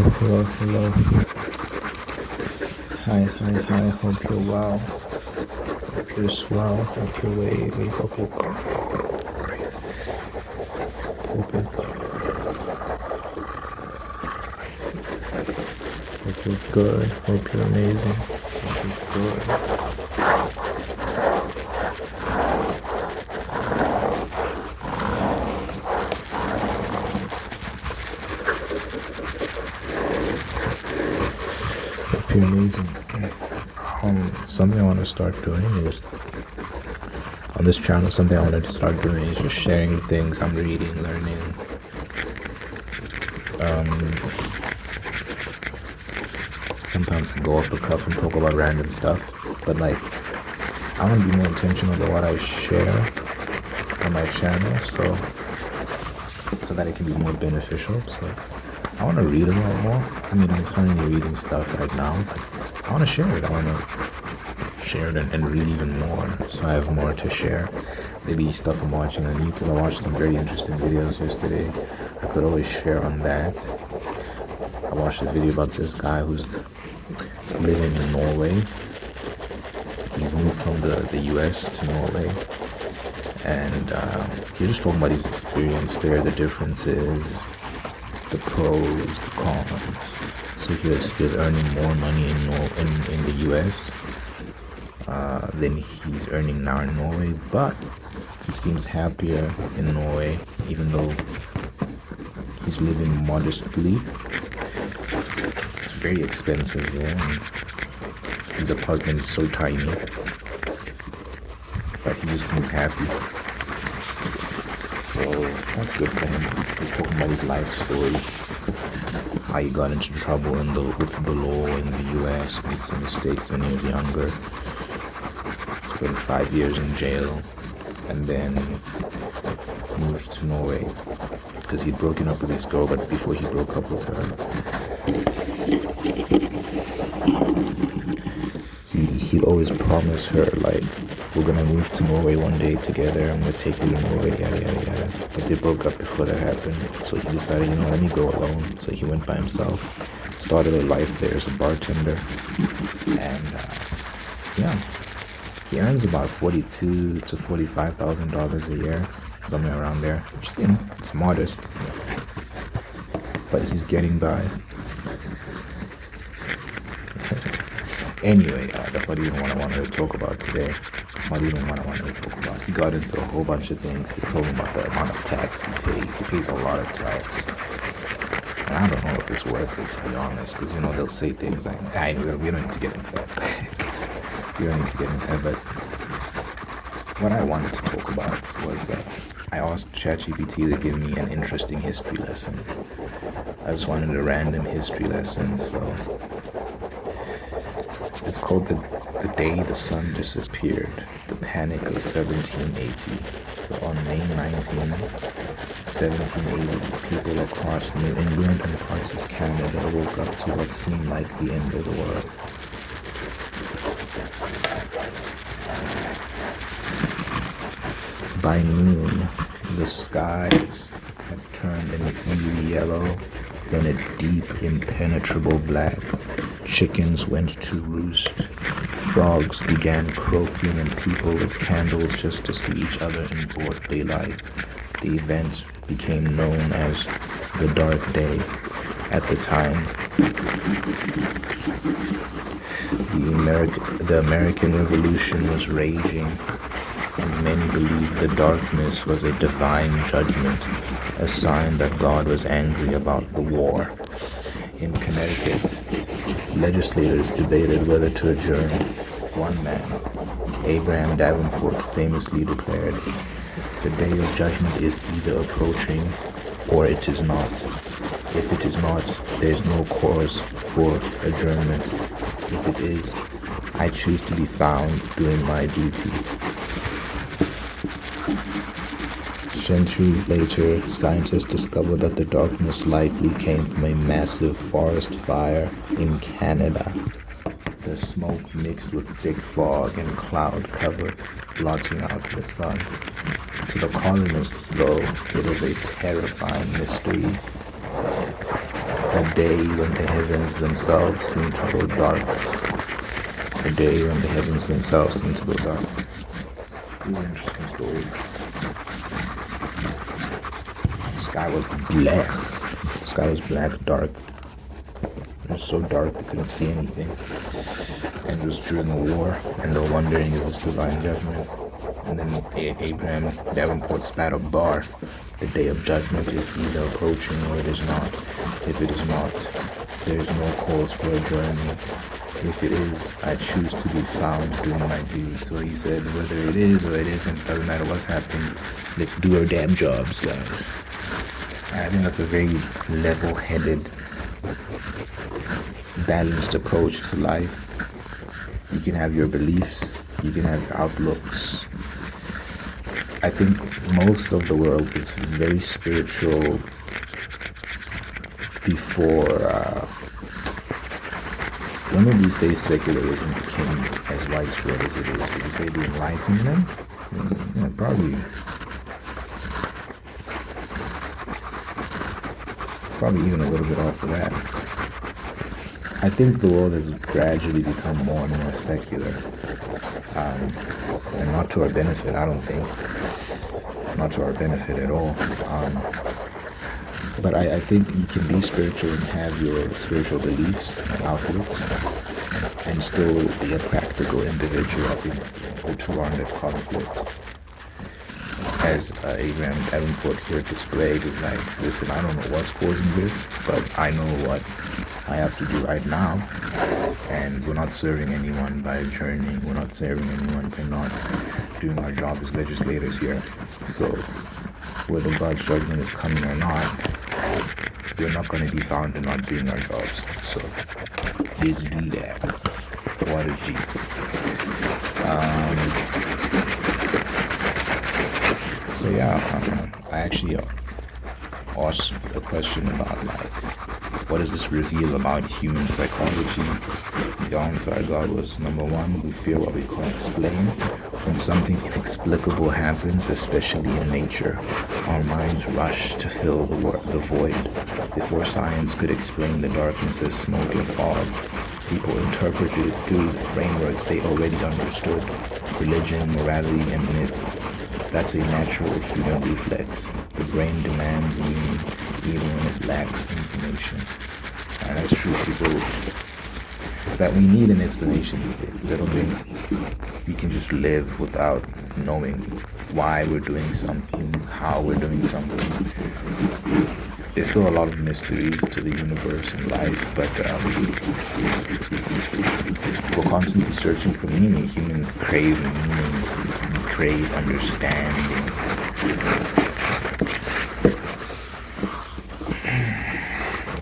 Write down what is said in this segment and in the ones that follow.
hello. Hi, hope you're well. Hope you're swell, hope you're wavy, hope you're great. Hope you're good, hope you're amazing, hope you're good. Hope you're amazing. Something I want to start doing is on this channel. Something I wanted to start doing is just sharing things I'm reading, learning. Sometimes I go off the cuff and talk about random stuff, but like I want to be more intentional about what I share on my channel, so that it can be more beneficial. So I want to read a lot more. I mean, I'm currently reading stuff right now, but I want to share it. I want to share it and read even more, so I have more to share. Maybe stuff I'm watching on YouTube. I watched some very interesting videos yesterday. I could always share on that. I watched a video about this guy who's living in Norway. He moved from the US to Norway, and he was talking about his experience there, the differences, the pros, the cons. So he was earning more money in the US than he's earning now in Norway, but he seems happier in Norway, even though he's living modestly. It's very expensive there, and his apartment is so tiny, but he just seems happy. So that's good for him. He's talking about his life story, how he got into trouble with the law in the US, made some mistakes when he was younger, spent 5 years in jail, and then moved to Norway because he'd broken up with his girl. But before he broke up with her, he'd always promise her, like, we're gonna move to Norway one day together, I'm gonna take you to Norway, yada. But they broke up before that happened, so he decided, let me go alone. So he went by himself, started a life there as a bartender, and he earns about $42,000 to $45,000 a year, somewhere around there, which is, it's modest, but he's getting by. Anyway, that's not even what I wanted to talk about today. That's not even what I wanted to talk about. He got into a whole bunch of things. He's talking about the amount of tax he pays. He pays a lot of tax. And I don't know if it's worth it, to be honest, because, they'll say things like, we don't need to get into that. We don't need to get into that, but what I wanted to talk about was I asked ChatGPT to give me an interesting history lesson. I just wanted a random history lesson, so it's called the Day the Sun Disappeared, the Panic of 1780. So on May 19, 1780, people across New England and parts of Canada woke up to what seemed like the end of the world. By noon, the skies had turned an eerie yellow, then a deep, impenetrable black. Chickens went to roost, frogs began croaking, and people lit candles just to see each other in broad daylight. The event became known as the Dark Day. At the time, the American Revolution was raging, and many believed the darkness was a divine judgment, a sign that God was angry about the war. In Connecticut, legislators debated whether to adjourn. One man, Abraham Davenport, famously declared, "The day of judgment is either approaching or it is not. If it is not, there is no cause for adjournment. If it is, I choose to be found doing my duty." Centuries later, scientists discovered that the darkness likely came from a massive forest fire in Canada. The smoke mixed with thick fog and cloud cover, blotting out the sun. To the colonists, though, it was a terrifying mystery. A day when the heavens themselves seem to go dark. A day when the heavens themselves seem to go dark. It's an interesting story. The sky was black. The sky was black, dark. It was so dark they couldn't see anything. And it was during a war, and they were wondering, is this divine judgment? And then Abraham Davenport spat a bar. The day of judgment is either approaching or it is not. If it is not, there is no cause for a journey. If it is, I choose to be found doing my duty. So he said, whether it is or it isn't, doesn't matter what's happening. Let's do our damn jobs, guys. I think that's a very level-headed, balanced approach to life. You can have your beliefs, you can have your outlooks. I think most of the world is very spiritual before, when would you say secularism became as widespread as it is? Would you say the Enlightenment? Yeah, probably even a little bit after that. I think the world has gradually become more and more secular, and not to our benefit, I don't think. Not to our benefit at all. But I think you can be spiritual and have your spiritual beliefs and outlooks and still be a practical individual. I think the two aren't at conflict. As Abraham Davenport here displayed, is like, listen, I don't know what's causing this, but I know what I have to do right now. And we're not serving anyone by adjourning. We're not serving anyone by not doing our job as legislators here. So whether God's judgment is coming or not, we're not going to be found in not doing our jobs. So let's do that. What a G. So yeah, I actually asked a question about like, what does this reveal about human psychology? The answer I got was, number one, we feel what we can't explain. When something inexplicable happens, especially in nature, our minds rush to fill the void. Before science could explain the darkness as smoke and fog, people interpreted it through frameworks they already understood: religion, morality, and myth. That's a natural human reflex. The brain demands meaning even when it lacks information. And that's true, people, that we need an explanation to things. I don't think we can just live without knowing why we're doing something, how we're doing something. There's still a lot of mysteries to the universe and life, but we're constantly searching for meaning. Humans crave meaning, crave understanding.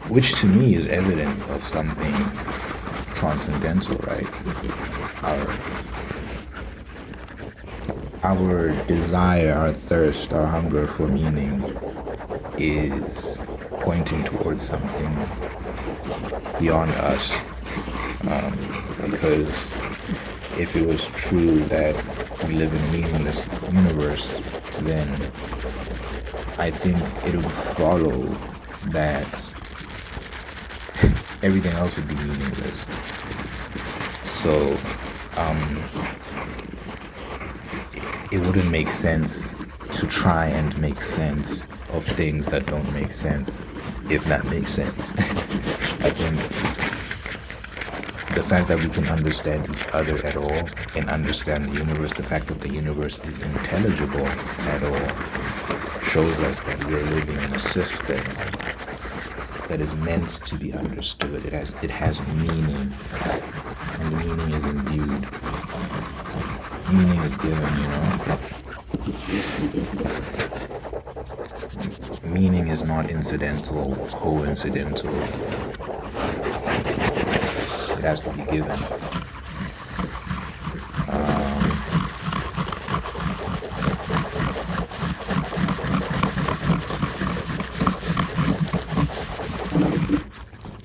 Which to me is evidence of something transcendental, right? Our desire, our thirst, our hunger for meaning is pointing towards something beyond us. Because if it was true that we live in a meaningless universe, then I think it would follow that everything else would be meaningless. So it wouldn't make sense to try and make sense of things that don't make sense, if that makes sense. I think the fact that we can understand each other at all and understand the universe, the fact that the universe is intelligible at all, shows us that we're living in a system that is meant to be understood. It has meaning, and the meaning is imbued. Meaning is given, you know. Meaning is not incidental or coincidental. It has to be given.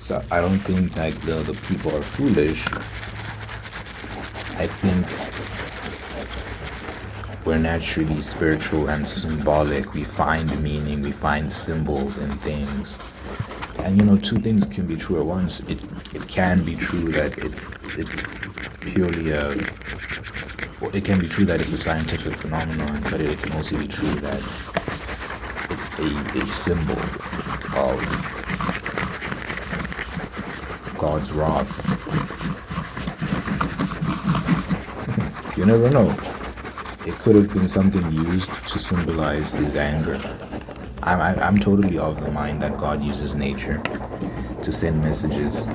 So I don't think like the people are foolish. I think we're naturally spiritual and symbolic. We find meaning, we find symbols in things. And two things can be true at once. It can be true that it's purely well, it can be true that it's a scientific phenomenon, but it can also be true that it's a symbol of God's wrath. You never know. It could have been something used to symbolize his anger. I'm totally of the mind that God uses nature to send messages.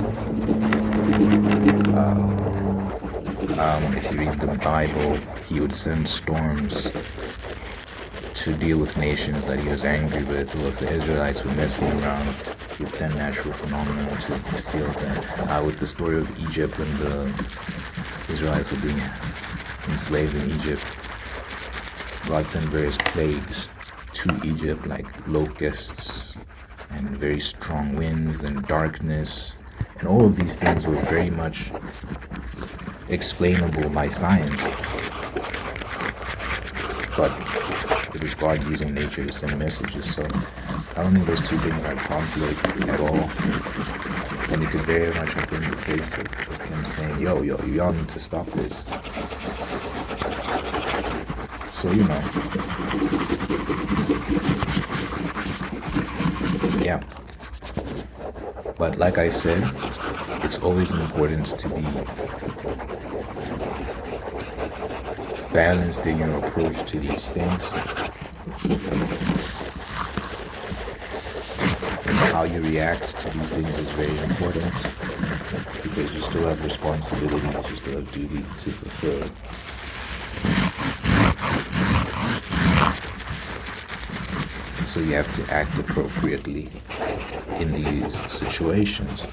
If you read the Bible, he would send storms to deal with nations that he was angry with, or if the Israelites were messing around, he would send natural phenomena to deal with them. With the story of Egypt, when the Israelites were being enslaved in Egypt, God sent various plagues to Egypt, like locusts and very strong winds and darkness, and all of these things were very much explainable by science, but it was God using nature to send messages. So I don't think those two things are conflict at all, and it could very much have been the case of him saying, yo, y'all need to stop this. So yeah. But like I said, it's always important to be balanced in your approach to these things. And how you react to these things is very important, because you still have responsibilities, you still have duties to fulfill. So you have to act appropriately in these situations.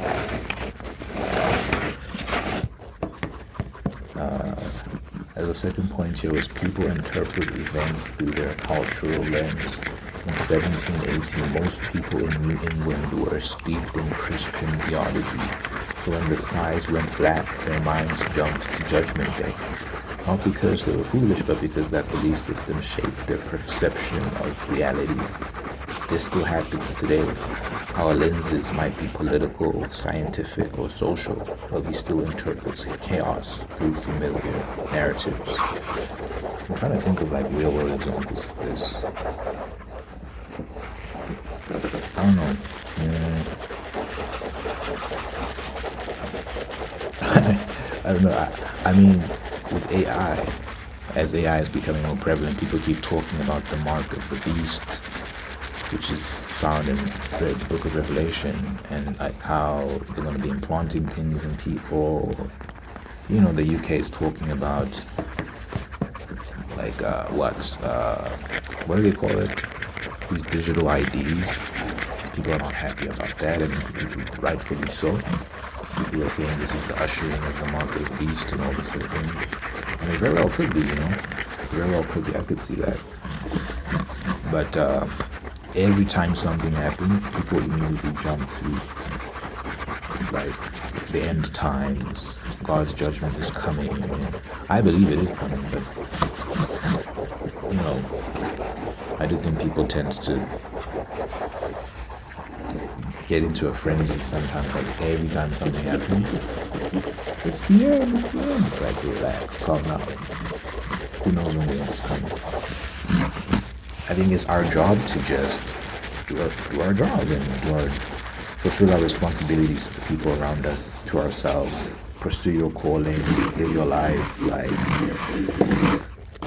As a second point here was people interpret events through their cultural lens. In 1780, most people in New England were steeped in Christian theology. So when the skies went black, their minds jumped to Judgment Day. Not because they were foolish, but because that belief system shaped their perception of reality. This still happens today. Our lenses might be political, scientific, or social, but we still interpret chaos through familiar narratives. I'm trying to think of real world examples of this. I don't know. I don't know. I mean, with AI, as AI is becoming more prevalent, people keep talking about the mark of the beast, which is found in the book of Revelation, and how they're going to be implanting things in people. The UK is talking about what do they call it? These digital IDs. People are not happy about that, and rightfully so. People are saying this is the ushering of the mark of the beast and all this sort of things. And it very well could be, Very well could be. I could see that. But every time something happens, people immediately jump to the end times. God's judgment is coming. And I believe it is coming, but I do think people tend to get into a frenzy sometimes. Every time something happens, it's the end. It's relax, calm down. Who knows when the end is coming? I think it's our job to just do our job and fulfill our responsibilities to the people around us, to ourselves. Pursue your calling, live your life,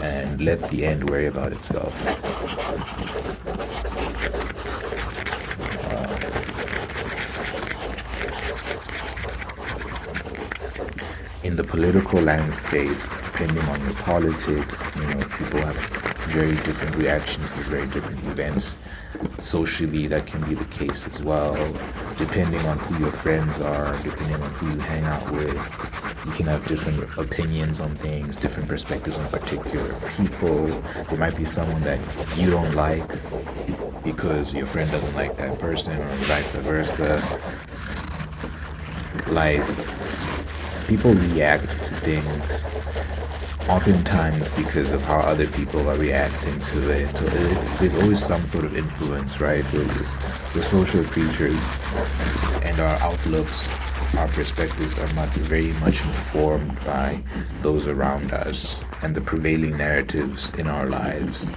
and let the end worry about itself. In the political landscape, depending on your politics, people have very different reactions to very different events. Socially, that can be the case as well. Depending on who your friends are, depending on who you hang out with, you can have different opinions on things, different perspectives on particular people. There might be someone that you don't like because your friend doesn't like that person, or vice versa. People react to things oftentimes because of how other people are reacting to it. There's always some sort of influence, right? We're social creatures, and our outlooks, our perspectives are very much informed by those around us and the prevailing narratives in our lives.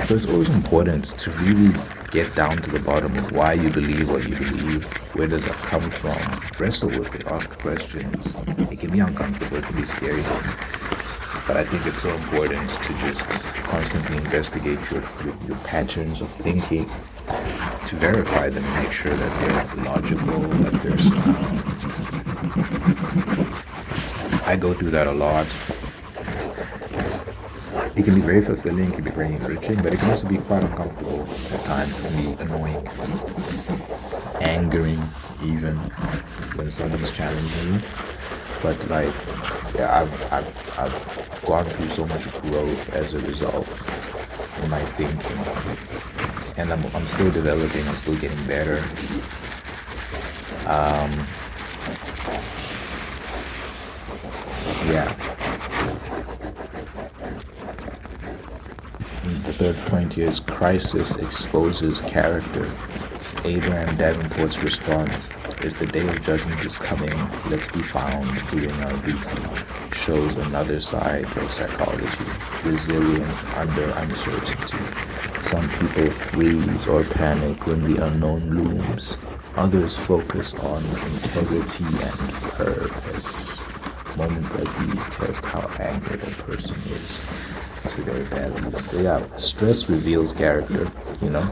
So it's always important to really get down to the bottom of why you believe what you believe. Where does that come from? Wrestle with it, ask questions. It can be uncomfortable, it can be scary, but I think it's so important to just constantly investigate your patterns of thinking, to verify them, make sure that they're logical, that they're sound. I go through that a lot. It can be very fulfilling, it can be very enriching, but it can also be quite uncomfortable at times. It can be annoying, angering, even when someone's challenging you. But like, yeah, I've gone through so much growth as a result in my thinking, and I'm still developing. I'm still getting better. Yeah. The third point here is crisis exposes character. Abraham Davenport's response is the day of judgment is coming. Let's be found doing our duty. Shows another side of psychology. Resilience under uncertainty. Some people freeze or panic when the unknown looms. Others focus on integrity and purpose. Moments like these test how anchored a person is to their values. So yeah, stress reveals character, you know.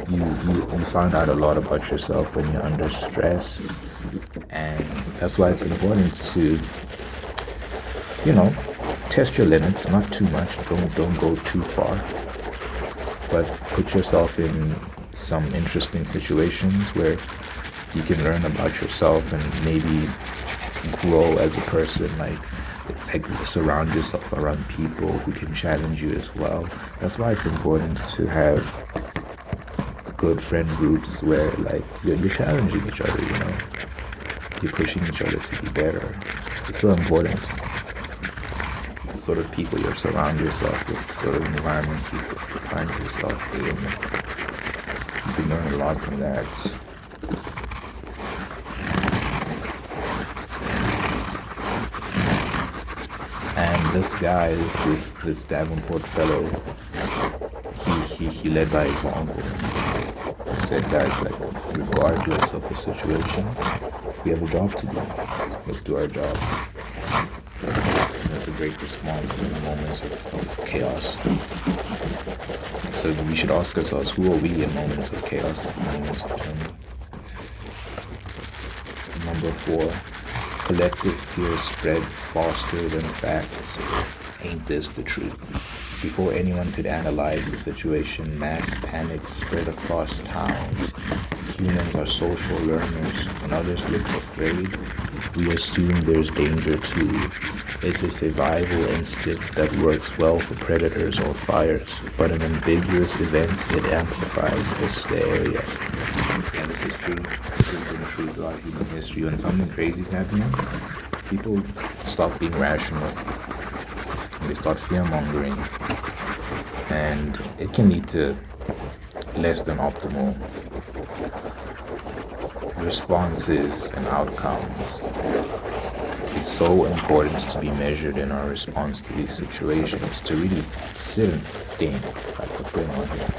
You find out a lot about yourself when you're under stress, and that's why it's important to, you know, test your limits, not too much, don't go too far, but put yourself in some interesting situations where you can learn about yourself and maybe grow as a person, like surround yourself around people who can challenge you as well. That's why it's important to have good friend groups where like you're challenging each other, you know, you're pushing each other to be better. It's so important. The sort of people you surround yourself with, sort of environments you find yourself in, you can learn a lot from that. And this guy, this Davenport fellow, he led by example. He said, guys, like, regardless of the situation, we have a job to do. Let's do our job. And that's a great response in moments of chaos. So we should ask ourselves, who are we in moments of chaos, moments of turmoil? Number 4. Collective fear spreads faster than facts. Ain't this the truth? Before anyone could analyze the situation, mass panic spread across towns. Humans are social learners. When others look afraid, we assume there's danger too. It's a survival instinct that works well for predators or fires, but in ambiguous events, it amplifies hysteria. Yeah, this is true. This has been true throughout human history. When something crazy is happening, people stop being rational. They start fear-mongering. And it can lead to less than optimal responses and outcomes. It's so important to be measured in our response to these situations, to really sit and think, like, what's going on here?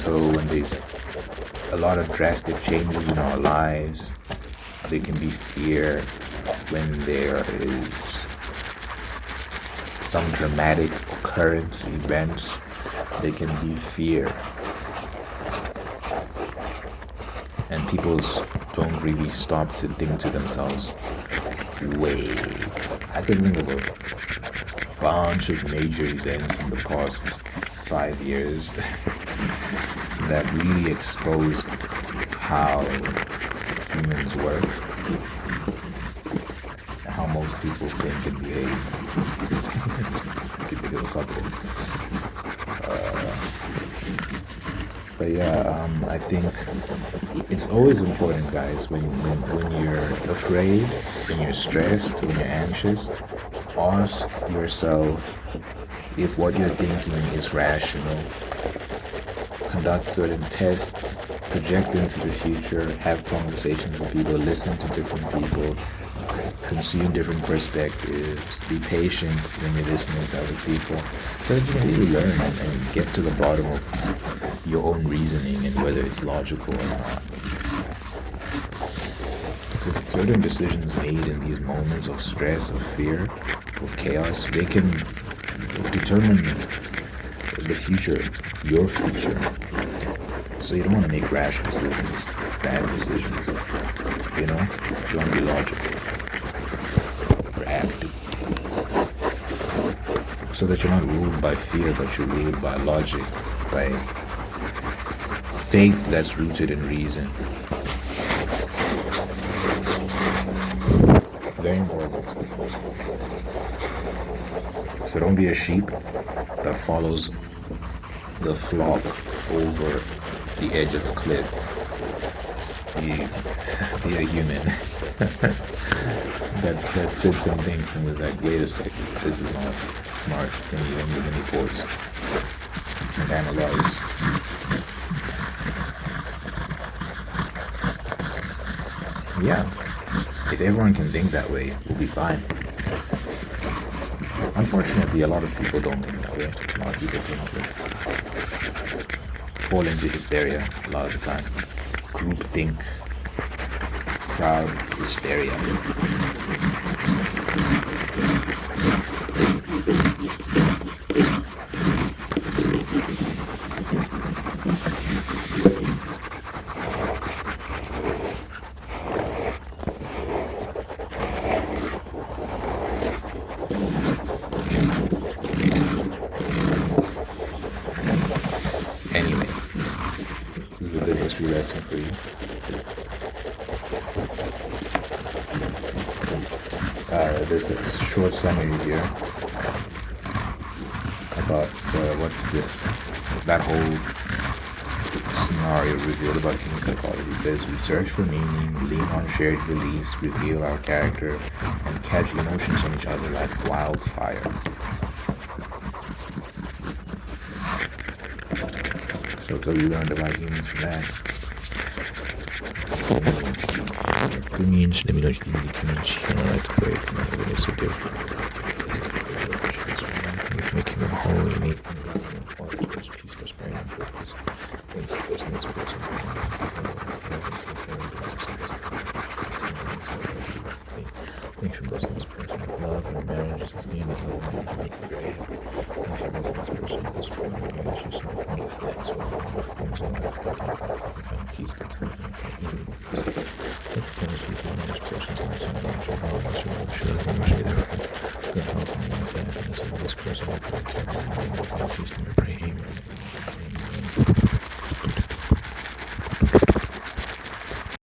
So when there's a lot of drastic changes in our lives, there can be fear. When there is some dramatic current events, there can be fear. And people don't really stop to think to themselves, wait, I can think of a bunch of major events in the past 5 years that really exposed how humans work and how most people think and behave. I can think of a couple. But yeah, I think it's always important, guys, when you're afraid, when you're stressed, when you're anxious, ask yourself if what you're thinking is rational. Conduct certain tests, project into the future, have conversations with people, listen to different people, consume different perspectives, be patient when you're listening to other people, so that you can really learn and get to the bottom of your own reasoning and whether it's logical or not. Because certain decisions made in these moments of stress, of fear, of chaos, they can determine the future, your future. So you don't want to make rash decisions, bad decisions, you know? You want to be logical, reactive. So that you're not ruled by fear, but you're ruled by logic, by faith that's rooted in reason. Very important. So don't be a sheep that follows the flock over the edge of the cliff. Be a human that sits and thinks and is like, wait a second, this is not smart. Can you even give any force and analyze? Yeah, if everyone can think that way, we'll be fine. Unfortunately, a lot of people don't think that way. A lot of people fall into hysteria a lot of the time. Groupthink, crowd hysteria. Anyway, this is a good history lesson for you. There's a short summary here about that whole scenario revealed about human psychology. It says, we search for meaning, lean on shared beliefs, reveal our character, and catch emotions from each other like wildfire. So that's what we learned about humans from that. Means let me know it's so different. Making them whole, unique, peace, prosperity, and purpose. Thanks for blessing this person with love and marriage, sustain it, and make it very happy. Thanks for blessing this person with this spring and relationship with me. Thanks for all the things in life that can find peace,